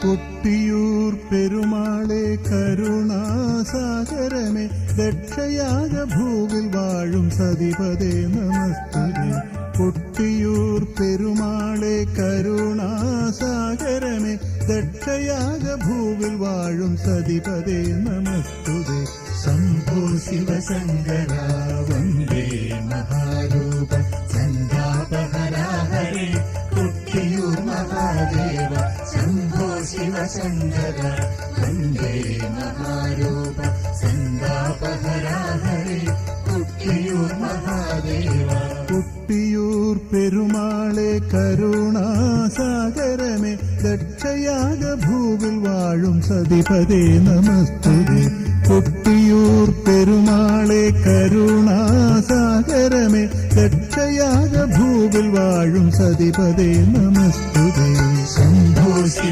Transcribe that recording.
കൊട്ടിയൂർ പെരുമാളെ കരുണാസാഗരമേ ദക്ഷയാഗ ഭൂവിൽ വാഴും സതിപതേ നമസ്തുതേ. കൊട്ടിയൂർ പെരുമാളെ കരുണാസാഗരമേ ദക്ഷയാഗ ഭൂവിൽ വാഴും സതിപതേ നമസ്തുതേ. ശംഭോ ശിവശങ്കര വന്ദേ മഹാരൂപ സന്താപഹരാ ഹരേ കൊട്ടിയൂർ മഹാദേവ. ശംഭോ ശിവശങ്കര വന്ദേ മഹാരൂപ സന്താപഹരാ ഹരേ കൊട്ടിയൂർ മഹാദേവ. കൊട്ടിയൂർ പെരുമാളെ കരുണാസാഗരമേ ദക്ഷയാഗ ഭൂവിൽ വാഴും സതിപതേ നമസ്തുതേ. കൊട്ടിയൂർ പെരുമാളെ കരുണാസാഗരമേ ദക്ഷയാഗ ഭൂവിൽ വാഴും സതിപതേ നമസ്തുതേ.